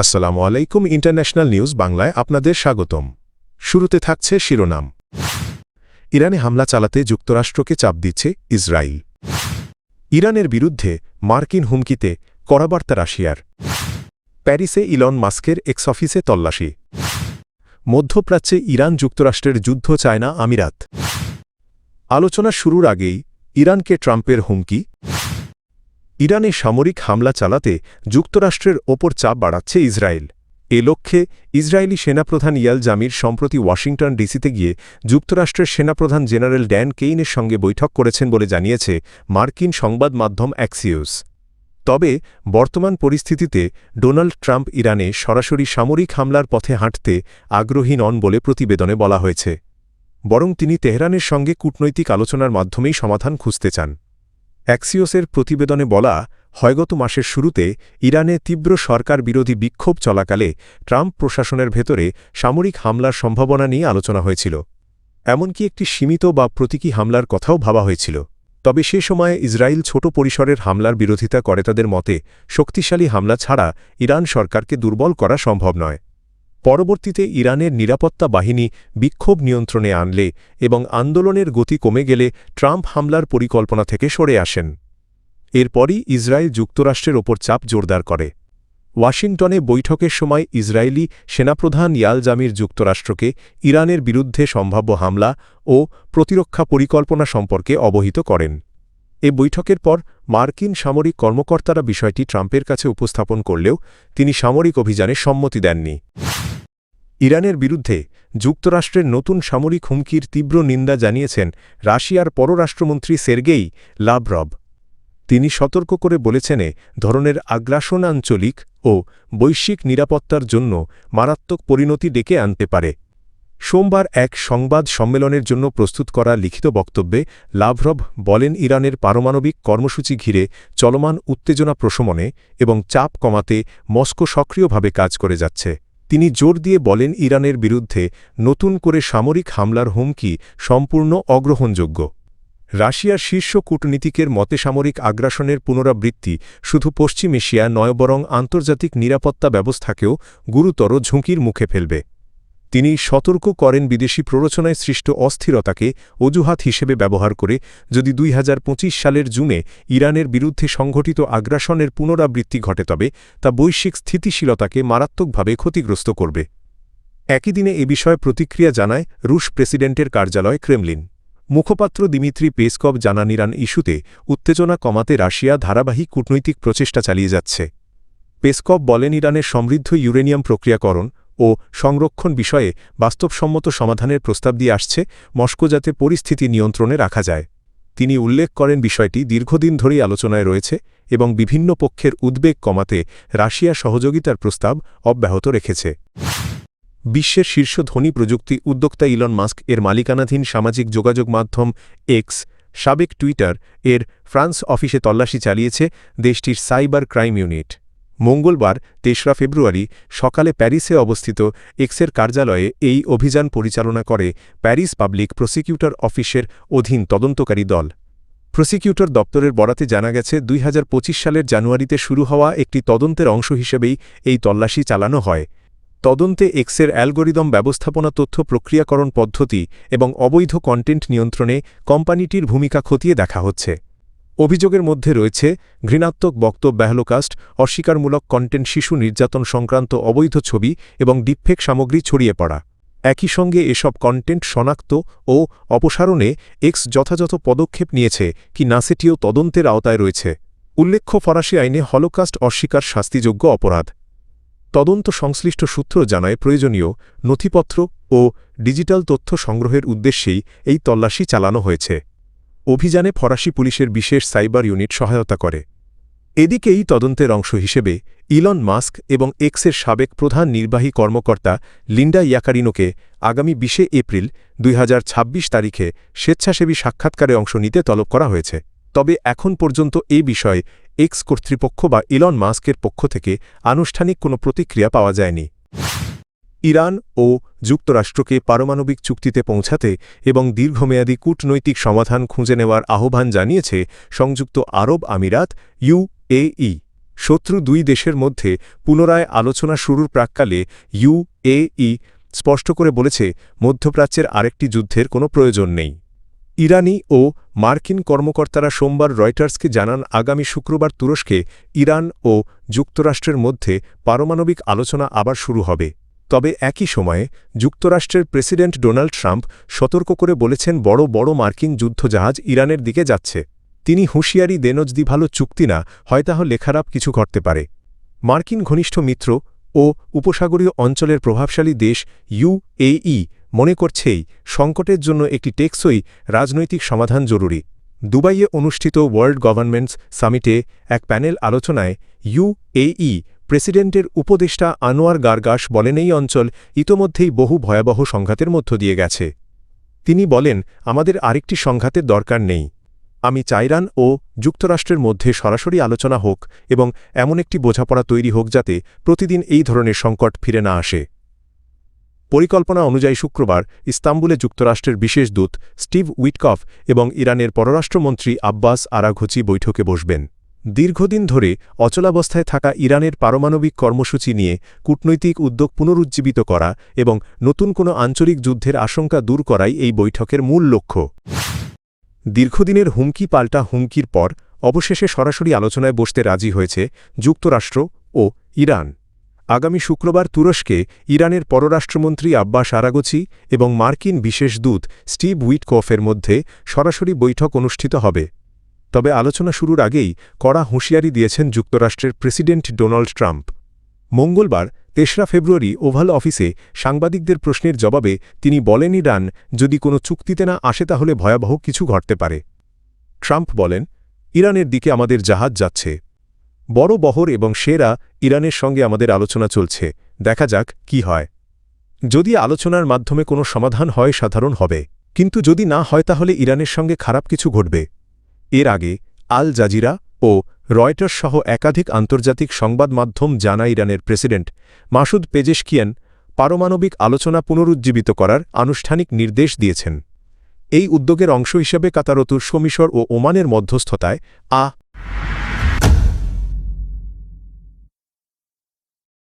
আসসালামু আলাইকুম international news বাংলায় আপনাদের স্বাগতম। শুরুতে থাকছে শিরোনাম। ইরানে হামলা চালাতে যুক্তরাষ্ট্রকে চাপ দিচ্ছে ইসরায়েল। ইরানের বিরুদ্ধে মার্কিন হুমকিতে কড়া বার্তা রাশিয়ার। প্যারিসে ইলন মাস্কের এক্স অফিসে তল্লাশি। মধ্যপ্রাচ্যে ইরান যুক্তরাষ্ট্রের যুদ্ধ চায় না আমিরাত। আলোচনা শুরুর আগেই ইরানকে ট্রাম্পের হুমকি। ইরানে সামরিক হামলা চালাতে যুক্তরাষ্ট্রের ওপর চাপ বাড়াচ্ছে ইসরায়েল। এ লক্ষ্যে ইসরায়েলি সেনাপ্রধান ইয়াল জামির সম্প্রতি ওয়াশিংটন ডিসিতে গিয়ে যুক্তরাষ্ট্রের সেনাপ্রধান জেনারেল ড্যান কেইনের সঙ্গে বৈঠক করেছেন বলে জানিয়েছে মার্কিন সংবাদ মাধ্যম অ্যাক্সিওস। তবে বর্তমান পরিস্থিতিতে ডোনাল্ড ট্রাম্প ইরানে সরাসরি সামরিক হামলার পথে হাঁটতে আগ্রহী নন বলে প্রতিবেদনে বলা হয়েছে। বরং তিনি তেহরানের সঙ্গে কূটনৈতিক আলোচনার মাধ্যমেই সমাধান খুঁজতে চান। অ্যাক্সিওসের প্রতিবেদনে বলা হয়, গত মাসের শুরুতে ইরানে তীব্র সরকার বিরোধী বিক্ষোভ চলাকালে ট্রাম্প প্রশাসনের ভেতরে সামরিক হামলার সম্ভাবনা নিয়ে আলোচনা হয়েছিল। এমনকি একটি সীমিত বা প্রতীকী হামলার কথাও ভাবা হয়েছিল। তবে সে সময়ে ইসরায়েল ছোট পরিসরের হামলার বিরোধিতা করে। তাদের মতে শক্তিশালী হামলা ছাড়া ইরান সরকারকে দুর্বল করা সম্ভব নয়। পরবর্তীতে ইরানের নিরাপত্তা বাহিনী বিক্ষোভ নিয়ন্ত্রণে আনলে এবং আন্দোলনের গতি কমে গেলে ট্রাম্প হামলার পরিকল্পনা থেকে সরে আসেন। এরপরই ইসরায়েল যুক্তরাষ্ট্রের ওপর চাপ জোরদার করে। ওয়াশিংটনে বৈঠকের সময় ইসরায়েলি সেনাপ্রধান ইয়াল জামির যুক্তরাষ্ট্রকে ইরানের বিরুদ্ধে সম্ভাব্য হামলা ও প্রতিরক্ষা পরিকল্পনা সম্পর্কে অবহিত করেন। এ বৈঠকের পর মার্কিন সামরিক কর্মকর্তারা বিষয়টি ট্রাম্পের কাছে উপস্থাপন করলেও তিনি সামরিক অভিযানে সম্মতি দেননি। ইরানের বিরুদ্ধে যুক্তরাষ্ট্রের নতুন সামরিক হুমকির তীব্র নিন্দা জানিয়েছেন রাশিয়ার পররাষ্ট্রমন্ত্রী সের্গেই লাভরভ। তিনি সতর্ক করে বলেছেন, এ ধরনের আগ্রাসন আঞ্চলিক ও বৈশ্বিক নিরাপত্তার জন্য মারাত্মক পরিণতি ডেকে আনতে পারে। সোমবার এক সংবাদ সম্মেলনের জন্য প্রস্তুত করা লিখিত বক্তব্যে লাভরভ বলেন, ইরানের পারমাণবিক কর্মসূচি ঘিরে চলমান উত্তেজনা প্রশমনে এবং চাপ কমাতে মস্কো সক্রিয়ভাবে কাজ করে যাচ্ছে। তিনি জোর দিয়ে বলেন, ইরানের বিরুদ্ধে নতুন করে সামরিক হামলার হুমকি সম্পূর্ণ অগ্রহণযোগ্য। রাশিয়ার শীর্ষ কূটনীতিকের মতে সামরিক আগ্রাসনের পুনরাবৃত্তি শুধু পশ্চিম এশিয়া নয় বরং আন্তর্জাতিক নিরাপত্তা ব্যবস্থাকেও গুরুতর ঝুঁকির মুখে ফেলবে। তিনি সতর্ক করেন, বিদেশি প্ররোচনায় সৃষ্ট অস্থিরতাকে অজুহাত হিসেবে ব্যবহার করে যদি ২০২৫ সালের জুনে ইরানের বিরুদ্ধে সংঘটিত আগ্রাসনের পুনরাবৃত্তি ঘটে তবে তা বৈশ্বিক স্থিতিশীলতাকে মারাত্মকভাবে ক্ষতিগ্রস্ত করবে। একই দিনে এ বিষয়ে প্রতিক্রিয়া জানায় রুশ প্রেসিডেন্টের কার্যালয় ক্রেমলিন। মুখপাত্র দিমিত্রি পেসকভ জানান, ইরান ইস্যুতে উত্তেজনা কমাতে রাশিয়া ধারাবাহিক কূটনৈতিক প্রচেষ্টা চালিয়ে যাচ্ছে। পেসকভ বলেন, ইরানের সমৃদ্ধ ইউরেনিয়াম প্রক্রিয়াকরণ ও সংরক্ষণ বিষয়ে বাস্তবসম্মত সমাধানের প্রস্তাব দিয়ে আসছে মস্কো, যাতে পরিস্থিতি নিয়ন্ত্রণে রাখা যায়। তিনি উল্লেখ করেন, বিষয়টি দীর্ঘদিন ধরেই আলোচনায় রয়েছে এবং বিভিন্ন পক্ষের উদ্বেগ কমাতে রাশিয়া সহযোগিতার প্রস্তাব অব্যাহত রেখেছে। বিশ্বের শীর্ষ ধনী প্রযুক্তি উদ্যোক্তা ইলন মাস্ক এর মালিকানাধীন সামাজিক যোগাযোগ মাধ্যম এক্স, সাবেক টুইটার এর ফ্রান্স অফিসে তল্লাশি চালিয়েছে দেশটির সাইবার ক্রাইম ইউনিট। মঙ্গলবার ৩রা ফেব্রুয়ারি সকালে প্যারিসে অবস্থিত এক্সের কার্যালয়ে এই অভিযান পরিচালনা করে প্যারিস পাবলিক প্রসিকিউটর অফিসের অধীন তদন্তকারী দল। প্রসিকিউটর দপ্তরের বরাতে জানা গেছে, ২০২৫ সালের জানুয়ারিতে শুরু হওয়া একটি তদন্তের অংশ হিসেবেই এই তল্লাশি চালানো হয়। তদন্তে এক্সের অ্যালগোরিদম ব্যবস্থাপনা, তথ্য প্রক্রিয়াকরণ পদ্ধতি এবং অবৈধ কন্টেন্ট নিয়ন্ত্রণে কোম্পানিটির ভূমিকা খতিয়ে দেখা হচ্ছে। অভিযোগের মধ্যে রয়েছে ঘৃণাত্মক বক্তব্য, ব্যাহলকাস্ট, অস্বীকারমূলক কন্টেন্ট, শিশু নির্যাতন সংক্রান্ত অবৈধ ছবি এবং ডিপফেক সামগ্রী ছড়িয়ে পড়া। একই সঙ্গে এসব কন্টেন্ট শনাক্ত ও অপসারণে এক্স যথাযথ পদক্ষেপ নিয়েছে কি না সেটিও তদন্তের আওতায় রয়েছে। উল্লেখ্য, ফরাসি আইনে হলোকাস্ট অস্বীকার শাস্তিযোগ্য অপরাধ। তদন্ত সংশ্লিষ্ট সূত্র জানায়, প্রয়োজনীয় নথিপত্র ও ডিজিটাল তথ্য সংগ্রহের উদ্দেশ্যেই এই তল্লাশি চালানো হয়েছে। অভিযানে ফরাসি পুলিশের বিশেষ সাইবার ইউনিট সহায়তা করে। এদিকে এই তদন্তের অংশ হিসেবে ইলন মাস্ক এবং এক্সের সাবেক প্রধান নির্বাহী কর্মকর্তা লিন্ডা ইয়াকারিনোকে আগামী ২০ এপ্রিল ২০২৬ তারিখে স্বেচ্ছাসেবী সাক্ষাৎকারে অংশ নিতে তলব করা হয়েছে। তবে এখন পর্যন্ত এ বিষয়ে এক্স কর্তৃপক্ষ বা ইলন মাস্কের পক্ষ থেকে আনুষ্ঠানিক কোনো প্রতিক্রিয়া পাওয়া যায়নি। ইরান ও যুক্তরাষ্ট্রকে পারমাণবিক চুক্তিতে পৌঁছাতে এবং দীর্ঘমেয়াদী কূটনৈতিক সমাধান খুঁজে নেওয়ার আহ্বান জানিয়েছে সংযুক্ত আরব আমিরাত ইউএই। শত্রু দুই দেশের মধ্যে পুনরায় আলোচনা শুরুর প্রাক্কালে ইউএই স্পষ্ট করে বলেছে মধ্যপ্রাচ্যের আরেকটি যুদ্ধের কোনো প্রয়োজন নেই। ইরানি ও মার্কিন কর্মকর্তারা সোমবার রয়টার্সকে জানান আগামী শুক্রবার তুরস্কে ইরান ও যুক্তরাষ্ট্রের মধ্যে পারমাণবিক আলোচনা আবার শুরু হবে। তবে একই সময়ে যুক্তরাষ্ট্রের প্রেসিডেন্ট ডোনাল্ড ট্রাম্প সতর্ক করে বলেছেন বড় বড় মার্কিন যুদ্ধজাহাজ ইরানের দিকে যাচ্ছে। তিনি হুঁশিয়ারি দেন যদি ভালো চুক্তি না হয় তাহলে খারাপ কিছু ঘটতে পারে। মার্কিন ঘনিষ্ঠ মিত্র ও উপসাগরীয় অঞ্চলের প্রভাবশালী দেশ ইউএই মনে করছেই সংকটের জন্য একটি টেকসই রাজনৈতিক সমাধান জরুরি। দুবাইয়ে অনুষ্ঠিত ওয়ার্ল্ড গভর্নমেন্টস সামিটে এক প্যানেল আলোচনায় ইউএই প্রেসিডেন্টের উপদেষ্টা আনোয়ার গারগাশ বলেন এই অঞ্চল ইতোমধ্যেই বহু ভয়াবহ সংঘাতের মধ্য দিয়ে গেছে। তিনি বলেন আমাদের আরেকটি সংঘাতের দরকার নেই। আমি চাই ইরান ও যুক্তরাষ্ট্রের মধ্যে সরাসরি আলোচনা হোক এবং এমন একটি বোঝাপড়া তৈরি হোক যাতে প্রতিদিন এই ধরনের সংকট ফিরে না আসে। পরিকল্পনা অনুযায়ী শুক্রবার ইস্তাম্বুলে যুক্তরাষ্ট্রের বিশেষ দূত স্টিভ উইটকফ এবং ইরানের পররাষ্ট্রমন্ত্রী আব্বাস আরাঘচি বৈঠকে বসবেন। দীর্ঘদিন ধরে অচলাবস্থায় থাকা ইরানের পারমাণবিক কর্মসূচি নিয়ে কূটনৈতিক উদ্যোগ পুনরুজ্জীবিত করা এবং নতুন কোনো আঞ্চলিক যুদ্ধের আশঙ্কা দূর করাই এই বৈঠকের মূল লক্ষ্য। দীর্ঘদিনের হুমকি পাল্টা হুমকির পর অবশেষে সরাসরি আলোচনায় বসতে রাজি হয়েছে যুক্তরাষ্ট্র ও ইরান। আগামী শুক্রবার তুরস্কে ইরানের পররাষ্ট্রমন্ত্রী আব্বাস আরাঘচি এবং মার্কিন বিশেষ দূত স্টিভ উইটকফের মধ্যে সরাসরি বৈঠক অনুষ্ঠিত হবে। তবে আলোচনা শুরুর আগেই কড়া হুঁশিয়ারি দিয়েছেন যুক্তরাষ্ট্রের প্রেসিডেন্ট ডোনাল্ড ট্রাম্প। মঙ্গলবার ৩রা ফেব্রুয়ারি ওভাল অফিসে সাংবাদিকদের প্রশ্নের জবাবে তিনি বলেন ইরান যদি কোনো চুক্তিতে না আসে তাহলে ভয়াবহ কিছু ঘটতে পারে। ট্রাম্প বলেন ইরানের দিকে আমাদের জাহাজ যাচ্ছে। বড় বহর এবং সেরা ইরানের সঙ্গে আমাদের আলোচনা চলছে, দেখা যাক কি হয়। যদি আলোচনার মাধ্যমে কোনো সমাধান হয় সাধারণ হবে, কিন্তু যদি না হয় তাহলে ইরানের সঙ্গে খারাপ কিছু ঘটবে। এর আগে আল জাজিরা ও রয়টার্স সহ একাধিক আন্তর্জাতিক সংবাদ মাধ্যম জানায় ইরানের প্রেসিডেন্ট মাসুদ পেজেশকিয়ান পারমাণবিক আলোচনা পুনরুজ্জীবিত করার আনুষ্ঠানিক নির্দেশ দিয়েছেন। এই উদ্যোগের অংশ হিসেবে কাতার, তুরস্ক, মিশর ও ওমানের মধ্যস্থতায়